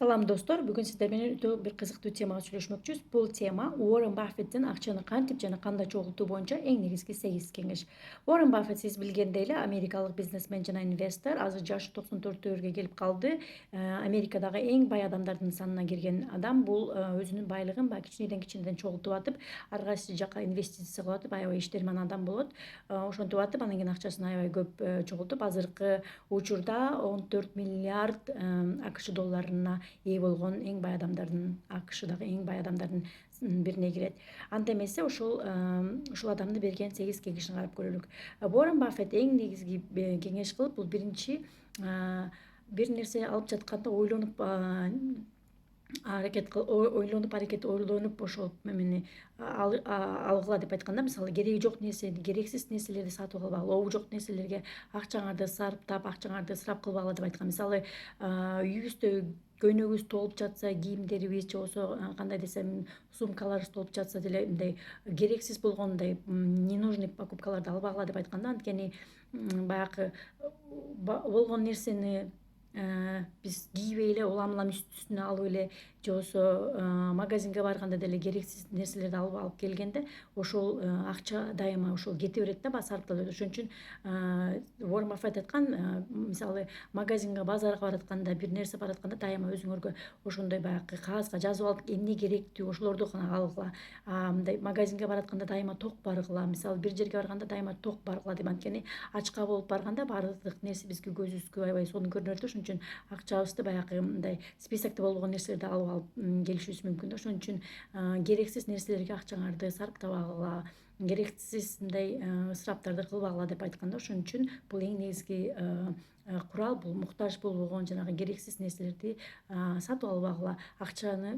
Салам достор, бүгүн сиздер менен өтө бир кызыктуу темага сүйлөшмөкчүбүз. Бул тема Уоррен Баффеттин акчаны кантип жана кандай чогултуу боюнча эң негизги 8 кеңеш. Уоррен Баффет сиз билгендей эле америкалык бизнесмен жана инвестор. Азыр жашы 94-төргө келип калды. Америкадагы эң бай адамдардын санына кирген адам. Бул өзүнүн байлыгын баягы кичинеден чогултуп атып, ар кайсы жака инвестиция кылып атып, аябай иштерман адам болот. Ошентип атып, анан кийин акчасын аябай көп чогултуп, азыркы учурда 14 миллиард АКШ долларына ээ болгон эң бай адамдардын АКШдагы эң бай адамдардын бирине кирет. Анда эмесе ушул адамдын берген 8 кеңешин карап көрөлүк. Уоррен Баффет эң негизги кеңеш кылып, бул биринчи бир нерсе алып жатканда ойлонуп ошол эмени алгыла деп айтканда, мисалы кереги жок нерсе, керексиз нерселерди сатып албагыла, обу жок нерселерге акчаңарды сарптап, акчаңарды ысырап кылбагыла деп айткан. Мисалы, үйүбүздө көйнөгүбүз толуп жатса, кийимдерибиз же болбосо кандай десем, сумкаларыбыз толуп жатса деле мындай керексиз болгон мындай ненужный покупкаларды албагыла деп айтканда, анткени баягы болгон нерсени биз кийбей эле улам үстүнө алып эле же болбосо магазинге барганда деле керексиз нерселерди алып келгенде ошол акча дайыма ошол кете берет да, сарпталып берет. Ошон үчүн Уоррен Баффет айткан, мисалы магазинге, базарга баратканда, бир нерсе баратканда дайыма өзүңөргө ошондой баягы кагазга жазып алып эмне керектүү ошолорду гана алгыла. Мындай магазинге баратканда дайыма ток баргыла, мисалы бир жерге барганда дайыма ток баргыла деп, анткени ачка болуп барганда баардык нерсе бизге көзүбүзгө аябай сонун көрүнөр да, ошон үчүн акчабызды баягы мындай списокто болгон нерселерди алып келишибиз мүмкүн да. Ошон үчүн керексиз нерселерге акчаңарды сарптабагыла, керексиз мындай ысыраптарды кылбагыла деп айткан да. Ошон үчүн бул эң негизги курал, бул муктаж болгон жанагы керексиз нерселерди сатып албагыла, акчаны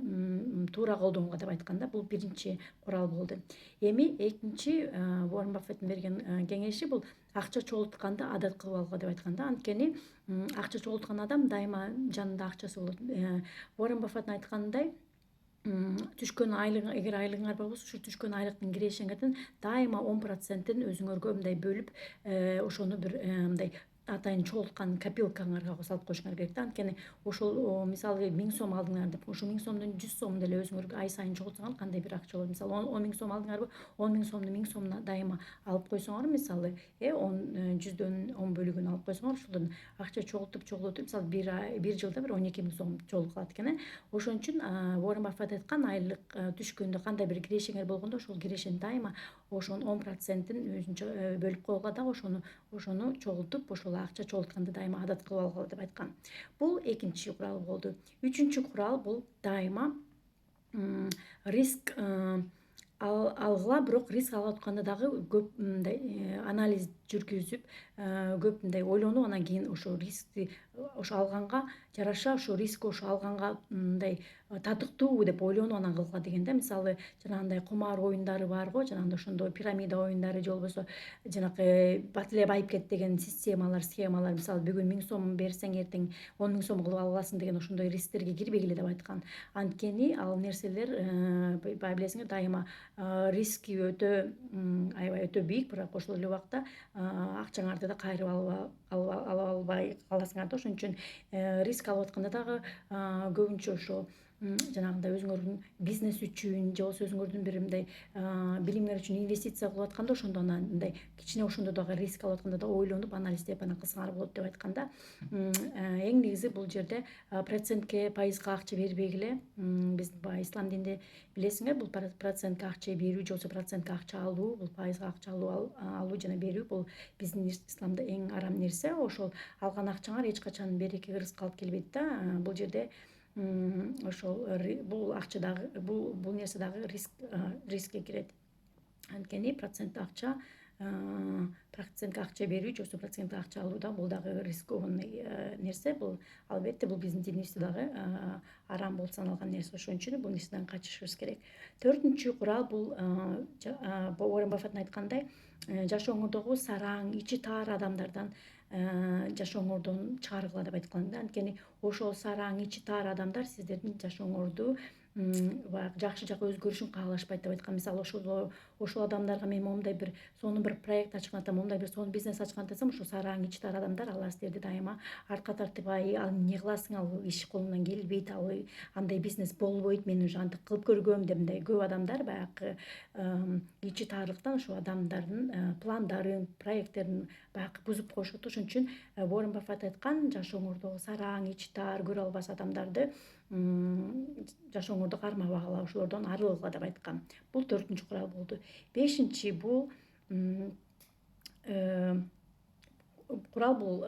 туура колдонгула деп айтканда, бул биринчи курал болду. Эми экинчи Уоррен Баффеттин берген кеңеши бул акча чогултканды адат кылып алгыла деп айтканда, анткени акча чогулткан адам дайыма жанында акчасы болот. Уоррен Баффет айткандай, түшкөн айлык, эгер айлыгыңар бар болсо, ушул түшкөн айлыктын кирешеңердин дайыма 10%-ин өзүңөргө мындай бөлүп, ошону бир мындай атайын чогулткан копилкаңарга салып коюшуңар керек да. Анткени ошол мисалы 1000 сом алдыңар деп, ошол 1000 сомдун 100 сомун деле өзүңөргө ай сайын чогултсаңар кандай бир акча болот. Мисалы 10 000 сом алдыңарбы, 10 000 сомду 1000 сомуна дайыма алып койсоңор, мисалы 100дөн 10 бөлүгүн алып койсоңор, ошолдон акча чогултуп, мисалы бир жылда бир 12 000 сом чогулуп калат экен. Ошон үчүн Уоррен Баффет айткан, айлык түшкөндө кандай бир кирешеңер болгондо, ошол кирешени дайыма ошонун 10%-ин өзүнчө бөлүп койгула да, ошону чогултуп, ошол акча чогултканды дайыма адат кылып алгыла деп айткан. Бул экинчи курал болду. Үчүнчү курал бул дайыма риск алгыла, бирок риск алып атканда дагы көп мындай анализ жүргүзүп, көп мындай ойлонуп, анан кийин ошо рискти ошо алганга жараша, ошо риск ошо алганга мындай татыктуу деп ойлонуп анан кылгыла деген да. Мисалы жанагындай кумар оюндары бар го, жанагындай ошондой пирамида оюндары же болбосо жанакы бат эле байып кет деген схемалар, мисалы бүгүн 1000 сом берсең эртең 10 000 сом кылып ала аласың деген ошондой рисктерге кирбегиле деп айткан. Анткени ал нерселер баягы билесиңер, дайыма риски аябай өтө бийик, бирок ошол эле убакта акчаңарды да кайрып ала албай каласыңар да. Ошон үчүн риск алып атканда дагы көбүнчө ошо жанагындай өзүңөрдүн бизнес үчүн же болбосо өзүңөрдүн бир мындай билимиңер үчүн инвестиция кылып атканда, ошондо анан мындай кичине ошондо дагы риск алып атканда да ойлонуп, анализдеп анан кылсаңар болот деп айтканда, эң негизи бул жерде процентке, пайызга акча бербегиле. Биздин баягы ислам дининде билесиңер, бул процентке акча берүү же болбосо процентке акча алуу, бул пайызга акча алуу жана берүү, бул биздин исламда эң арам нерсе. Ошол алган акчаңар эч качан береке, ырыскка алып келбейт да. Бул жерде ошол бул акчадагы бул нерсе дагы рискке кирет. Анткени процентке акча берүү же болбосо процентке акча алуу да, бул дагы рискованный нерсе. Бул албетте бул биздин динибизде дагы арам болуп саналган нерсе. Ошон үчүн бул нерседен качышыбыз керек. Төртүнчү курал бул Уоррен Баффеттин айткандай, жашооңордогу сараң, ичи таар адамдардан жашооңордон чыгаргыла деп айткан да. Анткени ошол сараң, ичи таар адамдар сиздердин жашооңорду баягы жакшы жакка өзгөрүшүн каалашпайт деп айткан. Мисалы ошол адамдарга мен момундай бир сонун бир проект ачкан атсам, момундай бир сонун бизнес ачкан атсам, ошо сараң ичтар адамдар алар силерди дайыма артка тартып, ал эмне кыласың, ал иш колуңдан келбейт, ал андай бизнес болбойт, мен уже антип кылып көргөм деп мындай көп адамдар баягы ичи таарылыктан ошол адамдардын пландарын, проекттерин баягы бузуп коюшат. Ошон үчүн Уоррен Баффет айткан, жашооңордогу сараң ичи таар көрө албас адамдарды жашооңордо кармабагыла, ошолордон арылгыла деп айткан. Бул 4-чү курал болду. 5-чи бул курал бул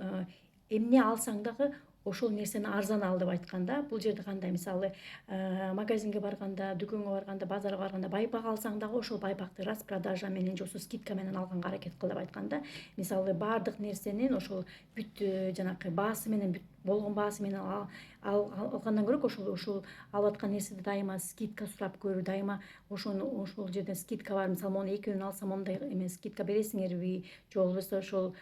эмне алсаң дагы ошол нерсени арзан ал деп айткан да. Бул жерде кандай, мисалы магазинге барганда, дүкөнгө барганда, базарга барганда байпак алсаң дагы ошол байпакты распродажа менен же болбосо скидка менен алганга аракет кыл деп айткан да. Мисалы баардык нерсенин ошол бүт жанакы баасы менен, болгон баасы менен алгандан көрө ошол алып аткан нерседе дайыма скидка сурап көр, дайыма ошол жерден скидка бар, мисалы мону экөөнүн алсам мондай эме скидка бересиңерби, же болбосо ошол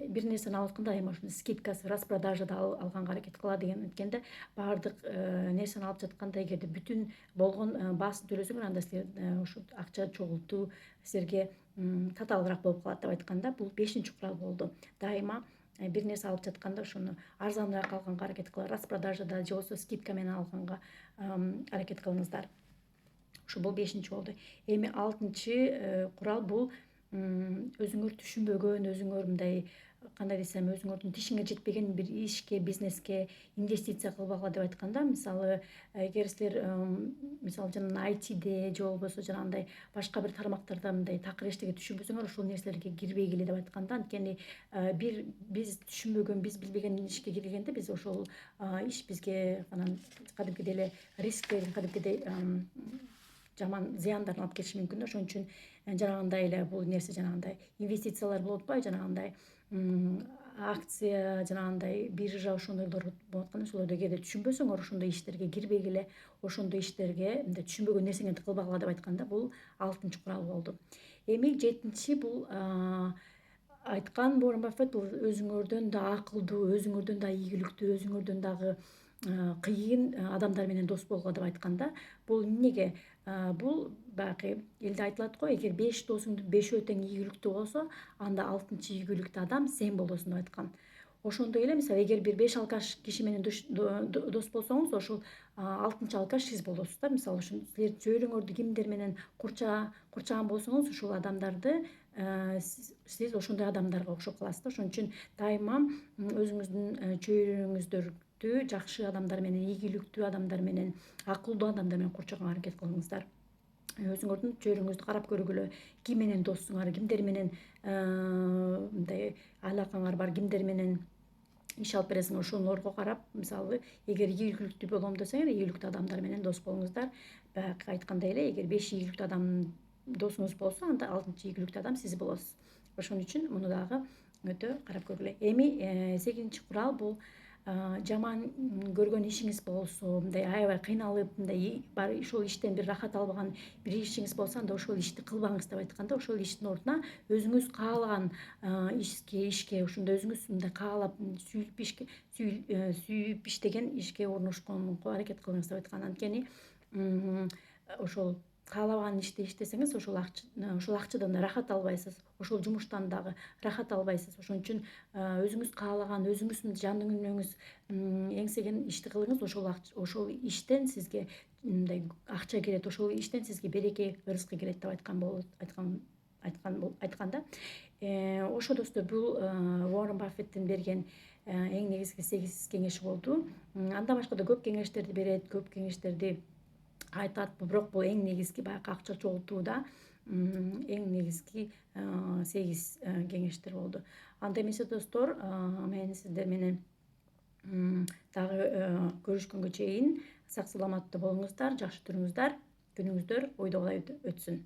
бир нерсени алып атканда дайыма ошону скидкасы распродажада алганга аракет кыла деген. Анткенде баардык нерсени алып жатканда эгерде бүтүн болгон баасын төлөсөңөр, анда силер ошо акча чогултуу силерге татаалыраак болуп калат деп айтканда. Бул 5-чи курал болду. Дайыма бир нерсе алып жатканда ошону арзаныраак алганга аракет кылыңар, распродажада же болбосо скидка менен алганга аракет кылыңыздар. Ошо бул 5-чи болду. Эми 6-чы курал бул өзүңөр түшүнбөгөн, өзүңөр мындай кандай десем, өзүңөрдүн тишиңе жетпеген бир ишке, бизнеске инвестиция кылбагыла деп айтканда. Мисалы эгер силер мисалы жана айтиде же болбосо жанагындай башка бир тармактарда мындай такыр эчтеке түшүнбөсөңөр, ошол нерселерге кирбегиле деп айтканда. Анткени биз түшүнбөгөн, биз билбеген ишке киргенде биз ошол иш бизге анан кадимкидей эле риск, кадимкидей жаман зыяндарын алып келиши мүмкүн да. Ошон үчүн жанагындай эле бул нерсе, жанагындай инвестициялар болуп атпайбы, жанагындай акция, жанагындай биржа, ошондойлор болуп атканда, ошолорду эгерде түшүнбөсөңөр, ошондой иштерге кирбегиле, ошондой иштерге мындай түшүнбөгөн нерсеңерди кылбагыла деп айтканда. Бул 6-чы курал болду. Эми 7-чи бул айткан Уоррен Баффет, бул өзүңөрдөн да акылдуу, өзүңөрдөн да ийгиликтүү, өзүңөрдөн дагы кыйын адамдар менен дос болгула деп айтканда. Бул эмнеге? Бул баягы элде айтылат го, эгер 5 досуңдун 5-өө тең ийгиликтүү болсо, анда 6-чы ийгиликтүү адам сен болосуң деп айткан. Ошондой эле, мисалы эгер бир 5 алкаш киши менен дос болсоңуз, ошол 6-чы алкаш сиз болосуз да. Мисалы ошо силер чөйрөңөрдү кимдер менен курчаган болсоңуз, ошол адамдарды сиз ошондой адамдарга окшоп каласыз да. Ошон үчүн дайыма өзүңүздүн чөйрөңүздөрдү жакшы адамдар менен, ийгиликтүү адамдар менен, акылдуу адамдар менен курчоого аракет кылыңыздар. Өзүңөрдүн чөйрөңүздү карап көргүлө, ким менен доссуңар, кимдер менен мындай алакаңар бар, кимдер менен иш алып бересиңер, ошолорго карап, мисалы эгер ийгиликтүү болом десеңер, ийгиликтүү адамдар менен дос болуңуздар. Баягы айткандай эле, эгер 5 ийгиликтүү адам досуңуз болсо, анда 6-чы ийгиликтүү адам сиз болосуз. Ошон үчүн муну дагы өтө карап көргүлө. Эми 8-чи курал бул жаман көргөн ишиңиз болсо, мындай аябай кыйналып, мындай бар ошол иштен бир рахат албаган бир ишиңиз болсо, анда ошол ишти кылбаңыз деп айтканда. Ошол иштин ордуна өзүңүз каалаган ишке, ошондой өзүңүз мындай каалап сүйүп иштеген ишке орношконго аракет кылыңыз деп айткан. Анткени ошол каалабаган ишти иштесеңиз, ошол акчадан да рахат албайсыз, ошол жумуштан дагы рахат албайсыз. Ошон үчүн өзүңүз каалаган, өзүңүз жан дүйнөңүз эңсеген ишти кылыңыз. Ошол иштен сизге мындай акча келет, ошол иштен сизге береке, ырыскы келет деп айтканда. Ошо достор, бул Уоррен Баффеттин берген эң негизги 8 кеңеши болду. Андан башка да көп кеңештерди берет, көп кеңештерди айтат. Бирок бул эң негизги баягы акча чогултууда эң негизги 8 кеңештер болду. Анда эмесе достор, мен сиздер менен дагы көрүшкөнгө чейин сак саламаттуу болуңуздар, жакшы туруңуздар, күнүңүздөр ойдогулай өтсүн.